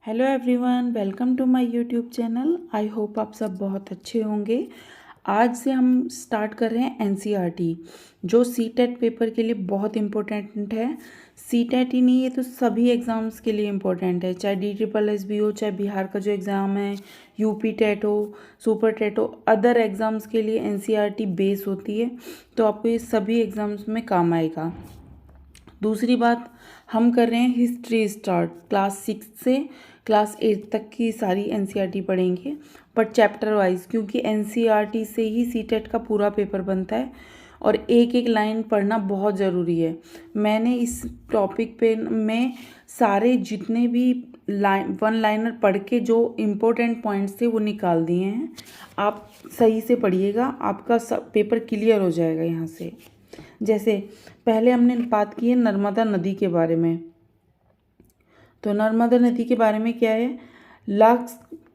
Hello everyone, welcome to my YouTube channel. I hope आप सब बहुत अच्छे होंगे। आज से हम स्टार्ट कर रहे हैं एनसीईआरटी, जो सीटेट पेपर के लिए बहुत इम्पोर्टेंट है। सीटेट ही नहीं, ये तो सभी एग्ज़ाम्स के लिए इम्पोर्टेंट है, चाहे DSSB हो, चाहे बिहार का जो एग्ज़ाम है, यूपी टेट हो, सुपर टेट हो, अदर एग्ज़ाम्स के लिए एनसीईआरटी बेस होती है। तो आपको ये सभी एग्ज़ाम्स में काम आएगा। दूसरी बात, हम कर रहे हैं हिस्ट्री स्टार्ट। क्लास 6 से क्लास 8 तक की सारी एनसीईआरटी पढ़ेंगे, बट चैप्टर वाइज, क्योंकि एनसीईआरटी से ही सीटेट का पूरा पेपर बनता है और एक एक लाइन पढ़ना बहुत ज़रूरी है। मैंने इस टॉपिक पे में सारे जितने भी वन लाइनर पढ़ के जो इम्पोर्टेंट पॉइंट्स थे वो निकाल दिए हैं। आप सही से पढ़िएगा, आपका सब पेपर क्लियर हो जाएगा यहाँ से। जैसे पहले हमने बात की है नर्मदा नदी के बारे में। तो नर्मदा नदी के बारे में क्या है, लाख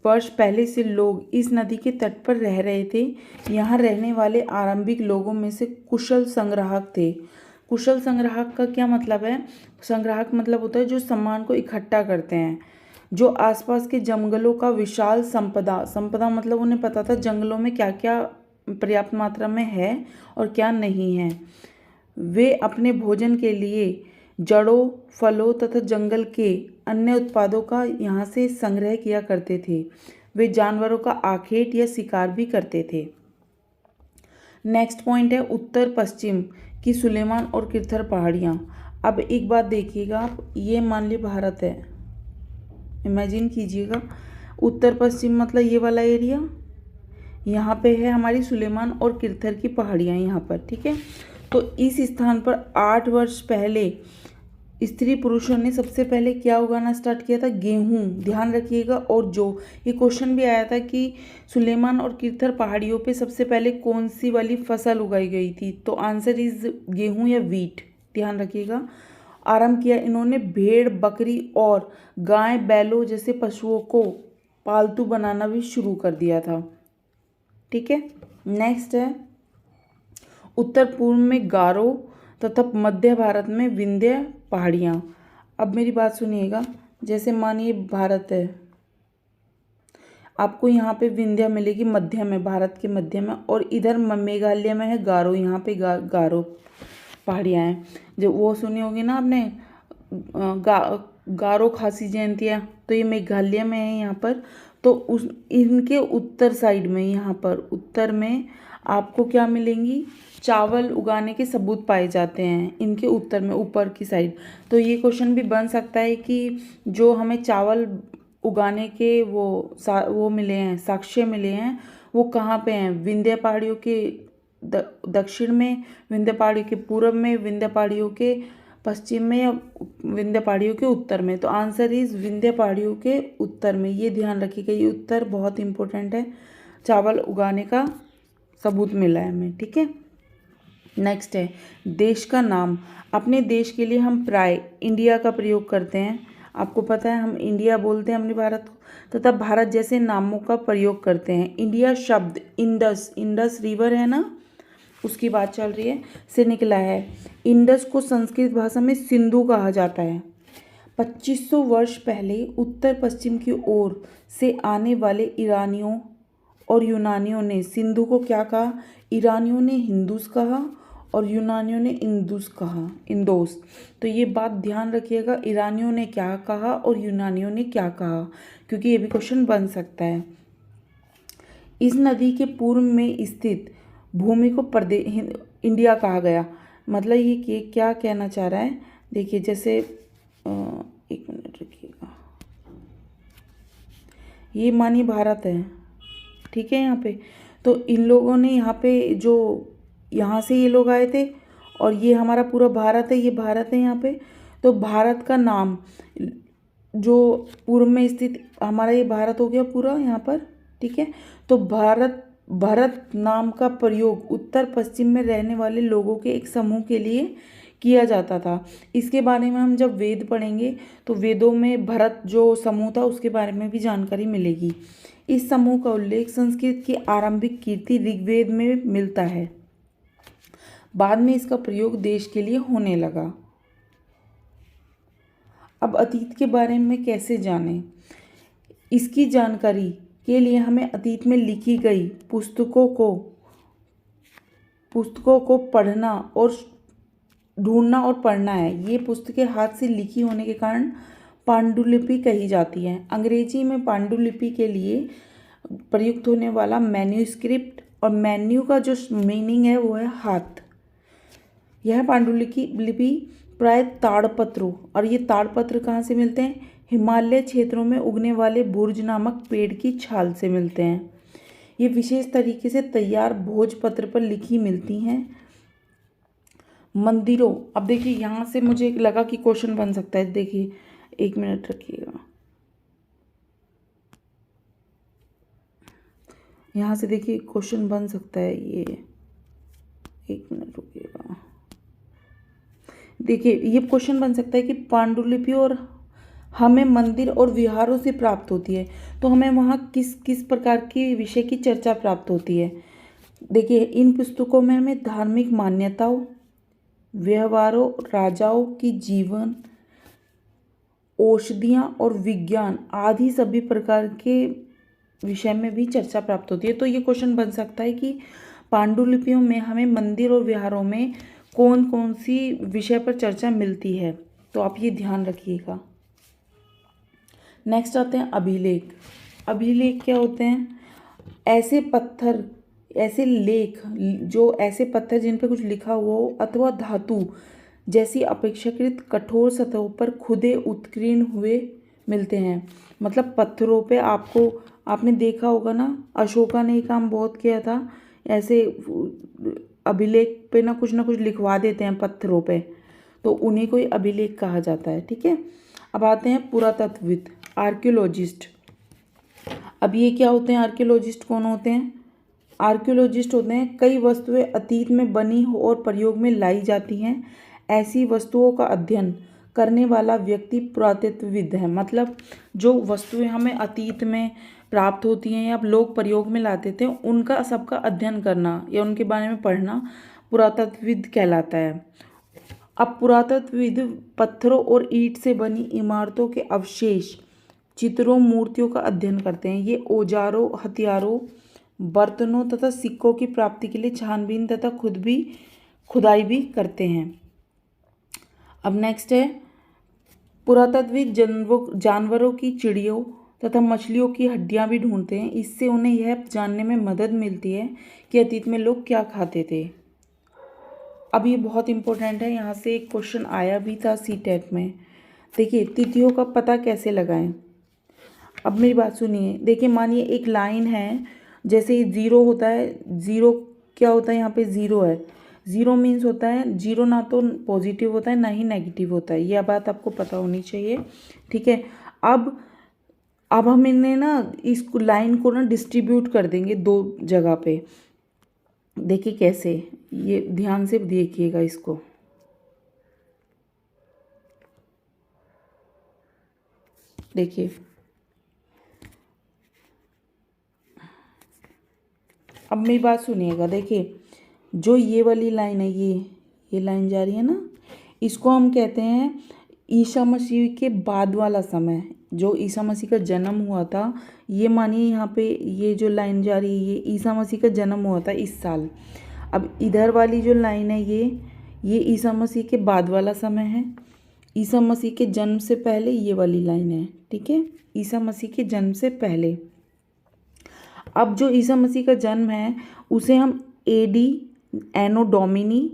वर्ष पहले से लोग इस नदी के तट पर रह रहे थे। यहाँ रहने वाले आरंभिक लोगों में से कुशल संग्राहक थे। कुशल संग्राहक का क्या मतलब है? संग्राहक मतलब होता है जो सामान को इकट्ठा करते हैं, जो आसपास के जंगलों का विशाल संपदा मतलब उन्हें पता था जंगलों में क्या क्या पर्याप्त मात्रा में है और क्या नहीं है। वे अपने भोजन के लिए जड़ों, फलों तथा जंगल के अन्य उत्पादों का यहाँ से संग्रह किया करते थे। वे जानवरों का आखेट या शिकार भी करते थे। नेक्स्ट पॉइंट है उत्तर पश्चिम की सुलेमान और किरथर पहाड़ियाँ। अब एक बात देखिएगा आप, ये मान लीजिए भारत है, इमेजिन कीजिएगा उत्तर पश्चिम मतलब ये वाला एरिया, यहाँ पे है हमारी सुलेमान और किरथर की पहाड़ियाँ यहाँ पर, ठीक है। तो इस स्थान पर 8 वर्ष पहले स्त्री पुरुषों ने सबसे पहले क्या उगाना स्टार्ट किया था? गेहूं, ध्यान रखिएगा। और जो ये क्वेश्चन भी आया था कि सुलेमान और किरथर पहाड़ियों पे सबसे पहले कौन सी वाली फसल उगाई गई थी, तो आंसर इज गेहूं या वीट, ध्यान रखिएगा। आरंभ किया इन्होंने भेड़, बकरी और गाय बैलों जैसे पशुओं को पालतू बनाना भी शुरू कर दिया था, ठीक है। नेक्स्ट है उत्तर पूर्व में गारो तथा मध्य भारत में विंध्य पहाड़ियाँ। अब मेरी बात सुनिएगा, जैसे मानिए भारत है, आपको यहाँ पे विंध्य मिलेगी मध्य में, भारत के मध्य में, और इधर मेघालय में है गारो, यहाँ पे गारो पहाड़ियाँ हैं। जो वो सुनी होगी ना आपने, गारो खासी जयंतियाँ, तो ये मेघालय में है यहाँ पर। तो उस इनके उत्तर साइड में, यहाँ पर उत्तर में आपको क्या मिलेंगी? चावल उगाने के सबूत पाए जाते हैं इनके उत्तर में, ऊपर की साइड। तो ये क्वेश्चन भी बन सकता है कि जो हमें चावल उगाने के वो मिले हैं, साक्ष्य मिले हैं, वो कहाँ पे हैं? विंध्य पहाड़ियों के दक्षिण में, विंध्य पहाड़ियों के पूर्व में, विंध्य पहाड़ियों के पश्चिम में, या विंध्य पहाड़ियों के उत्तर में। तो आंसर इज विंध्य पहाड़ियों के उत्तर में। ये ध्यान रखिएगा, ये उत्तर बहुत इंपॉर्टेंट है, चावल उगाने का सबूत मिला है हमें, ठीक है। नेक्स्ट है देश का नाम। अपने देश के लिए हम प्राय इंडिया का प्रयोग करते हैं, आपको पता है हम इंडिया बोलते हैं अपने भारत को, तथा भारत जैसे नामों का प्रयोग करते हैं। इंडिया शब्द इंडस रिवर है ना, उसकी बात चल रही है, से निकला है। इंडस को संस्कृत भाषा में सिंधु कहा जाता है। 2500 वर्ष पहले उत्तर पश्चिम की ओर से आने वाले ईरानियों और यूनानियों ने सिंधु को क्या कहा? ईरानियों ने हिंदूस कहा और यूनानियों ने इंदुस कहा, इंदोस। तो ये बात ध्यान रखिएगा, ईरानियों ने क्या कहा और यूनानियों ने क्या कहा, क्योंकि ये भी क्वेश्चन बन सकता है। इस नदी के पूर्व में स्थित भूमि को इंडिया कहा गया। मतलब ये क्या कहना चाह रहा है, देखिए जैसे एक मिनट रखिएगा, ये मानिए भारत है, ठीक है। यहाँ पे तो इन लोगों ने यहाँ पे जो यहाँ से ये लोग आए थे, और ये हमारा पूरा भारत है, ये भारत है यहाँ पे। तो भारत का नाम जो पूर्व में स्थित हमारा ये भारत हो गया पूरा यहाँ पर, ठीक है। तो भारत नाम का प्रयोग उत्तर पश्चिम में रहने वाले लोगों के एक समूह के लिए किया जाता था। इसके बारे में हम जब वेद पढ़ेंगे तो वेदों में भरत जो समूह था उसके बारे में भी जानकारी मिलेगी। इस समूह का उल्लेख संस्कृत की आरंभिक कीर्ति ऋग्वेद में मिलता है। बाद में इसका प्रयोग देश के लिए होने लगा। अब अतीत के बारे में कैसे जानें? इसकी जानकारी के लिए हमें अतीत में लिखी गई पुस्तकों को पढ़ना और ढूंढना और पढ़ना है। ये पुस्तकें हाथ से लिखी होने के कारण पांडुलिपि कही जाती है। अंग्रेजी में पांडुलिपि के लिए प्रयुक्त होने वाला मैन्यूस्क्रिप्ट, और मैन्यू का जो मीनिंग है वो है हाथ। यह पांडुलिपि प्राय ताड़पत्रों, और ये ताड़पत्र कहाँ से मिलते हैं? हिमालय क्षेत्रों में उगने वाले बुर्ज नामक पेड़ की छाल से मिलते हैं। ये विशेष तरीके से तैयार भोजपत्र पर लिखी मिलती हैं। मंदिरों, अब देखिए यहाँ से मुझे लगा कि क्वेश्चन बन सकता है। देखिए 1 मिनट रखिएगा, यहाँ से देखिए क्वेश्चन बन सकता है ये। 1 मिनट रुकिएगा। देखिए ये क्वेश्चन बन सकता है कि पांडुलिपि और हमें मंदिर और विहारों से प्राप्त होती है, तो हमें वहाँ किस किस प्रकार की विषय की चर्चा प्राप्त होती है। देखिए इन पुस्तकों में हमें धार्मिक मान्यताओं, व्यवहारों, राजाओं की जीवन, औषधियाँ और विज्ञान आदि सभी प्रकार के विषय में भी चर्चा प्राप्त होती है। तो ये क्वेश्चन बन सकता है कि पांडुलिपियों में हमें मंदिर और विहारों में कौन कौन सी विषय पर चर्चा मिलती है, तो आप ये ध्यान रखिएगा। नेक्स्ट आते हैं अभिलेख। अभिलेख क्या होते हैं? ऐसे पत्थर, ऐसे लेख, जो ऐसे पत्थर जिन पर कुछ लिखा हुआ हो अथवा धातु जैसी अपेक्षाकृत कठोर सतहों पर खुदे उत्कीर्ण हुए मिलते हैं। मतलब पत्थरों पे आपने देखा होगा ना, अशोका ने ये काम बहुत किया था। ऐसे अभिलेख पे ना कुछ लिखवा देते हैं पत्थरों पे, तो उन्हीं को ही अभिलेख कहा जाता है। ठीक है, अब आते हैं पुरातत्वविद, आर्कियोलॉजिस्ट। अब ये क्या होते हैं? आर्कियोलॉजिस्ट कौन होते हैं? आर्कियोलॉजिस्ट होते हैं कई वस्तुएं अतीत में बनी हो और प्रयोग में लाई जाती हैं, ऐसी वस्तुओं का अध्ययन करने वाला व्यक्ति पुरातत्वविद है। मतलब जो वस्तुएं हमें अतीत में प्राप्त होती हैं या लोग प्रयोग में लाते थे, उनका सबका अध्ययन करना या उनके बारे में पढ़ना पुरातत्वविद कहलाता है। अब पुरातत्वविद पत्थरों और ईंट से बनी इमारतों के अवशेष, चित्रों, मूर्तियों का अध्ययन करते हैं। ये औजारों, हथियारों, बर्तनों तथा सिक्कों की प्राप्ति के लिए छानबीन तथा खुदाई भी करते हैं। अब नेक्स्ट है पुरातत्वविद जानवरों की, चिड़ियों तथा मछलियों की हड्डियां भी ढूंढते हैं। इससे उन्हें यह जानने में मदद मिलती है कि अतीत में लोग क्या खाते थे। अब ये बहुत इंपॉर्टेंट है, यहाँ से एक क्वेश्चन आया भी था सीटेट में। देखिए तिथियों का पता कैसे लगाएं। अब मेरी बात सुनिए। देखिए मानिए एक लाइन है, जैसे ये जीरो होता है। जीरो क्या होता है? यहाँ पे जीरो है। जीरो मीन्स होता है, जीरो ना तो पॉजिटिव होता है ना ही नेगेटिव होता है। यह बात आपको पता होनी चाहिए। ठीक है, अब हम इन्हें ना इस लाइन को ना डिस्ट्रीब्यूट कर देंगे 2 जगह पे। देखिए कैसे, ये ध्यान से देखिएगा इसको। देखिए अब मेरी बात सुनिएगा। देखिए जो ये वाली लाइन है, ये लाइन जा रही है ना, इसको हम कहते हैं ईसा मसीह के बाद वाला समय, जो ईसा मसीह का जन्म हुआ था। ये मानिए यहाँ पे ये जो लाइन जा रही है, ये ईसा मसीह का जन्म हुआ था इस साल। अब इधर वाली जो लाइन है, ये ईसा मसीह के बाद वाला समय है। ईसा मसीह के जन्म से पहले ये वाली लाइन है। ठीक है, ईसा मसीह के जन्म से पहले। अब जो ईसा मसीह का जन्म है उसे हम AD, एनो डोमिनी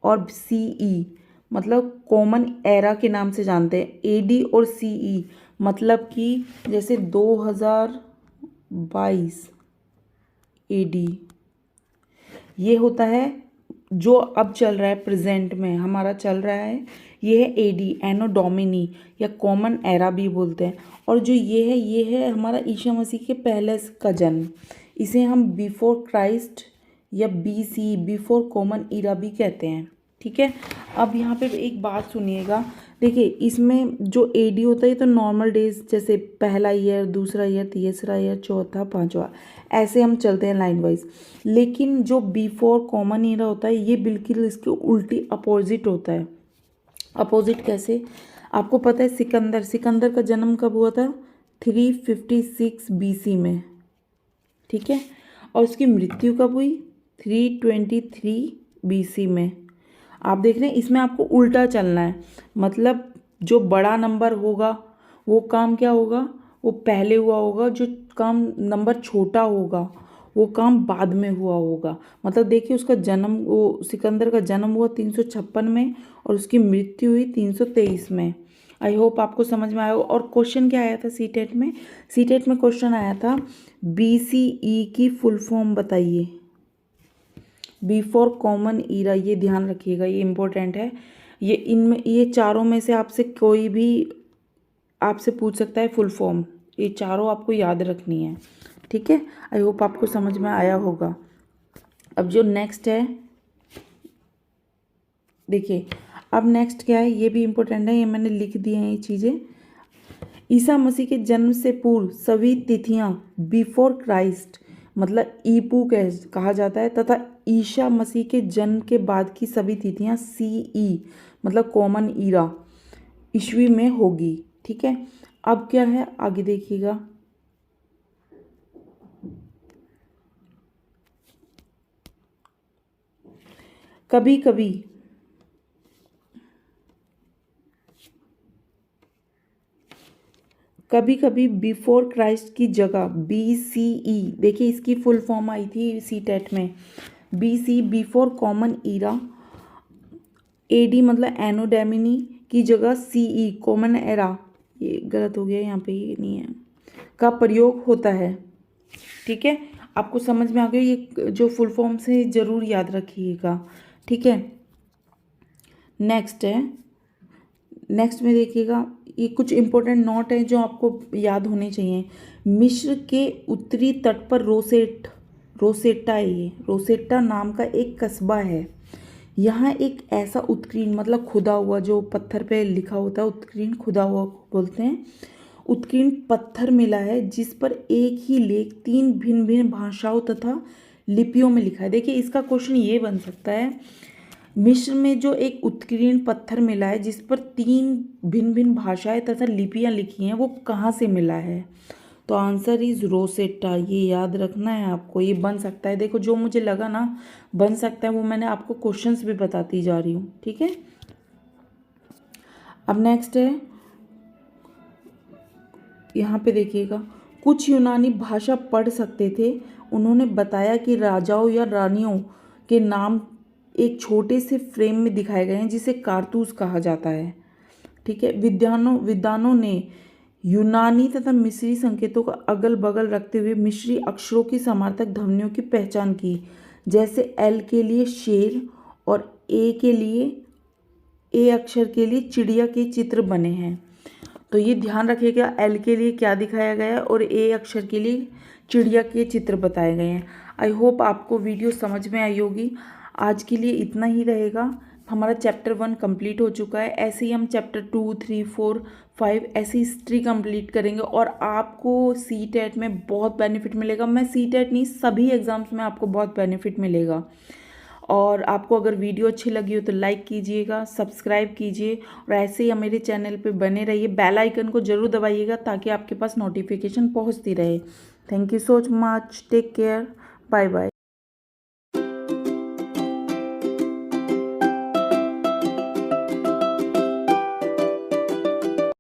और CE मतलब कॉमन एरा के नाम से जानते हैं। AD और CE मतलब कि जैसे 2022 AD, ये होता है जो अब चल रहा है, प्रेजेंट में हमारा चल रहा है, ये है AD, एनो डोमिनी या कॉमन एरा भी बोलते हैं। और जो ये है हमारा ईसा मसीह के पहले का जन्म। इसे हम बिफोर क्राइस्ट या BC, बिफोर कॉमन ईरा भी कहते हैं। ठीक है, अब यहाँ पे एक बात सुनिएगा। देखिए इसमें जो AD होता है ये तो नॉर्मल डेज, जैसे पहला ईयर, दूसरा ईयर, तीसरा ईयर, चौथा, पांचवा, ऐसे हम चलते हैं लाइन वाइज। लेकिन जो बिफोर कॉमन ईरा होता है ये बिल्कुल इसके उल्टी अपोजिट होता है। अपोजिट कैसे? आपको पता है सिकंदर का जन्म कब हुआ था? 356 BC में, ठीक है। और उसकी मृत्यु कब हुई? 323 BC में। आप देख रहे हैं इसमें आपको उल्टा चलना है, मतलब जो बड़ा नंबर होगा वो काम क्या होगा, वो पहले हुआ होगा, जो काम नंबर छोटा होगा वो काम बाद में हुआ होगा। मतलब देखिए उसका जन्म, वो सिकंदर का जन्म हुआ 356 में और उसकी मृत्यु हुई 323 में। आई होप आपको समझ में आया हो। और क्वेश्चन क्या आया था सीटेट में? सीटेट में क्वेश्चन आया था BCE की फुल फॉर्म बताइए, बिफोर कॉमन ईरा। ये ध्यान रखिएगा, ये इम्पोर्टेंट है। ये इनमें, ये चारों में से आपसे कोई भी आपसे पूछ सकता है फुल फॉर्म, ये चारों आपको याद रखनी है, ठीक है। आई होप आपको समझ में आया होगा। अब जो नेक्स्ट है देखिए, अब नेक्स्ट क्या है, ये भी इम्पोर्टेंट है, ये मैंने लिख दिए हैं ये चीज़ें। ईसा मसीह के जन्म से पूर्व सभी तिथियां बिफोर क्राइस्ट मतलब ईपू कहा जाता है, तथा ईसा मसीह के जन्म के बाद की सभी तिथियां CE मतलब कॉमन ईरा ईस्वी में होगी, ठीक है। अब क्या है आगे देखिएगा, कभी कभी बिफोर क्राइस्ट की जगह BCE, देखिए इसकी फुल फॉर्म आई थी सीटेट में, BC before common era, AD मतलब एनो डोमिनी की जगह CE कॉमन एरा, ये गलत हो गया यहाँ पे, ये नहीं है, का प्रयोग होता है, ठीक है। आपको समझ में आ गया, ये जो फुल फॉर्म से ज़रूर याद रखिएगा, ठीक है। नेक्स्ट है, नेक्स्ट में देखिएगा, ये कुछ इंपॉर्टेंट नोट है जो आपको याद होने चाहिए। मिस्र के उत्तरी तट पर रोसेट्टा है, ये रोसेट्टा नाम का एक कस्बा है। यहाँ एक ऐसा उत्कीर्ण मतलब खुदा हुआ, जो पत्थर पे लिखा होता है उत्कीर्ण, खुदा हुआ बोलते हैं, उत्कीर्ण पत्थर मिला है जिस पर एक ही लेख 3 भिन्न भिन्न भाषाओं तथा लिपियों में लिखा है। देखिए इसका क्वेश्चन ये बन सकता है, मिस्र में जो एक उत्कीर्ण पत्थर मिला है जिस पर 3 भिन्न भिन्न भाषाएं तथा लिपियां लिखी हैं, वो कहाँ से मिला है? तो आंसर इज रोसेट्टा, ये याद रखना है आपको, ये बन सकता है। देखो जो मुझे लगा ना बन सकता है वो मैंने आपको क्वेश्चंस भी बताती जा रही हूँ, ठीक है। अब नेक्स्ट है, यहाँ पे देखिएगा, कुछ यूनानी भाषा पढ़ सकते थे, उन्होंने बताया कि राजाओं या रानियों के नाम एक छोटे से फ्रेम में दिखाए गए हैं जिसे कारतूस कहा जाता है, ठीक है। विद्वानों ने यूनानी तथा मिस्री संकेतों का अगल बगल रखते हुए मिस्री अक्षरों की समार्थक ध्वनियों की पहचान की, जैसे L के लिए शेर और A अक्षर के लिए चिड़िया के चित्र बने हैं। तो ये ध्यान रखिएगा, L के लिए क्या दिखाया गया है और A अक्षर के लिए चिड़िया के चित्र बताए गए हैं। आई होप आपको वीडियो समझ में आई होगी। आज के लिए इतना ही रहेगा, हमारा चैप्टर 1 कंप्लीट हो चुका है। ऐसे ही हम चैप्टर 2, 3, 4, 5 ऐसी हिस्ट्री कंप्लीट करेंगे और आपको CTET में बहुत बेनिफिट मिलेगा। मैं CTET नहीं, सभी एग्ज़ाम्स में आपको बहुत बेनिफिट मिलेगा। और आपको अगर वीडियो अच्छी लगी हो तो लाइक कीजिएगा, सब्सक्राइब कीजिए और ऐसे ही मेरे चैनल पे बने रहिए। बेल आइकन को ज़रूर दबाइएगा ताकि आपके पास नोटिफिकेशन पहुंचती रहे। Thank you so much, take care, bye bye.